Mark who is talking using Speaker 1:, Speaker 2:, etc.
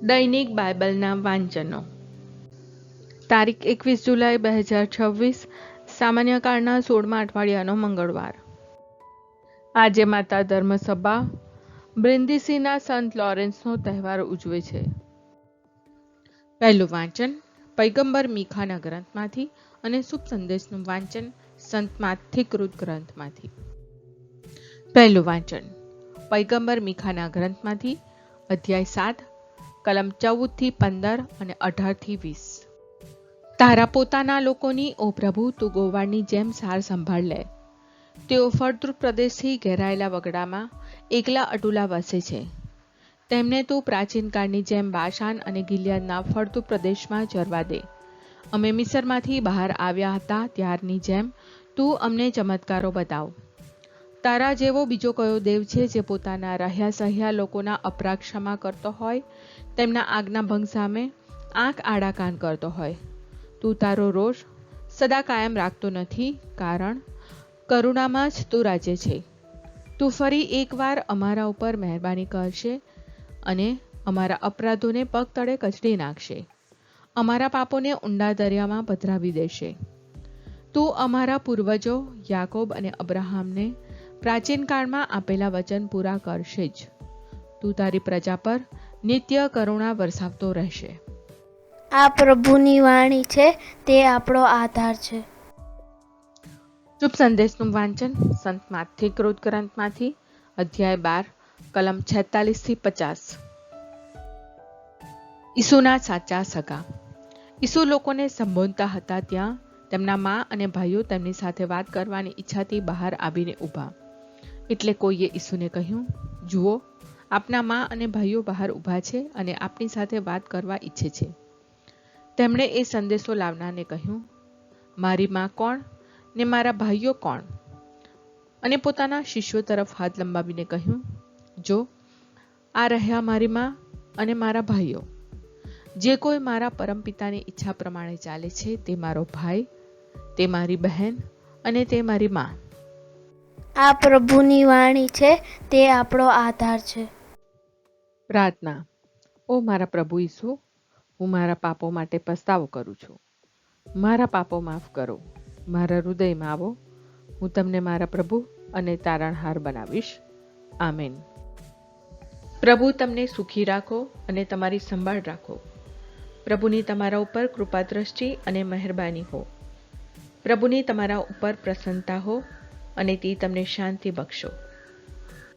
Speaker 1: દૈનિક બાઇબલના વાંચનો. તારીખ 21 જુલાઈ 2026, સામાન્ય કાળના 16મા અઠવાડિયાનો મંગળવાર. આજે માતા ધર્મસભા બ્રિન્દીસીના સંત લોરેન્સનો તહેવાર ઉજવે છે. પહેલું વાંચન પૈગંબર મીખાના ગ્રંથમાંથી અને શુભ સંદેશનું વાંચન સંત માથીકૃત ગ્રંથમાંથી. પહેલું વાંચન પૈગંબર મીખાના ગ્રંથમાંથી અધ્યાય 7 કલમ 14-15 અને 18-20. તારા પોતાના લોકોની ઓ પ્રભુ તું ગોવાળની જેમ સાર સંભાળ લે. તેઓ ફળદ્રુપ પ્રદેશથી ઘેરાયેલા વગડામાં એકલા અટુલા વસે છે. તેમને તું પ્રાચીન કાળની જેમ બાશાન અને ગિલિયાદના ફળદ્રુપ પ્રદેશમાં ચરવા દે. અમે મિસરમાંથી બહાર આવ્યા હતા ત્યારની જેમ તું અમને ચમત્કારો બતાવ. તારા જેવો બીજો કયો દેવ છે જે પોતાના રહ્યા સહ્યા લોકોના અપરાધ ક્ષમા કરતો હોય, તેમના આજ્ઞા ભંગ સામે આંખ આડા કાન કરતો હોય? તું તારો રોષ સદા કાયમ રાખતો નથી, કારણ કરુણામાં જ તું રાજ્ય છે. તું ફરી એકવાર અમારા ઉપર મહેરબાની કરશે અને અમારા અપરાધોને પગ તળે કચડી નાખશે. અમારા પાપોને ઊંડા દરિયામાં પધરાવી દેશે. તું અમારા પૂર્વજો યાકોબ અને અબ્રાહમને પ્રાચીન કાળમાં આપેલા વચન પૂરા કરશે જ. તું તારી પ્રજા પર નિત્ય કરુણા વરસાવતો રહેશે.
Speaker 2: આ પ્રભુની વાણી છે, તે આપણો આધાર છે.
Speaker 1: શુભ સંદેશનું વાંચન સંત માથીકૃત ગ્રંથમાંથી અધ્યાય 12 કલમ 46-50. ઈસુના સાચા સગા. ઈસુ લોકોને સંબોધતા હતા ત્યાં તેમના મા અને ભાઈઓ તેમની સાથે વાત કરવાની ઈચ્છાથી બહાર આવીને ઊભા. એટલે કોઈએ ઈસુને કહ્યું, જુઓ, આપના મા અને ભાઈઓ બહાર ઊભા છે અને આપની સાથે વાત કરવા ઈચ્છે છે. તેમણે એ સંદેશો લાવનારને કહ્યું, મારી મા કોણ ને મારા ભાઈઓ કોણ? અને પોતાના શિષ્યો તરફ હાથ લંબાવીને કહ્યું, જો આ રહ્યા મારી મા અને મારા ભાઈઓ. જે કોઈ મારા પરમપિતાની ઈચ્છા પ્રમાણે ચાલે છે તે મારો ભાઈ, તે મારી બહેન અને તે મારી મા.
Speaker 2: આ પ્રભુની વાણી છે, તે આપણો આધાર છે.
Speaker 1: પ્રાર્થના. ઓ મારા પ્રભુ ઈસુ, હું મારા પાપો માટે પસ્તાવો કરું છું. મારા પાપો માફ કરો. મારા હૃદયમાં આવો. હું તમને મારા પ્રભુ અને તારણહાર બનાવીશ. આમેન. પ્રભુ તમને સુખી રાખો અને તમારી સંભાળ રાખો. પ્રભુની તમારા ઉપર કૃપા દ્રષ્ટિ અને મહેરબાની હો. પ્રભુની તમારા ઉપર પ્રસન્નતા હો અને તે તમને શાંતિ બક્ષો.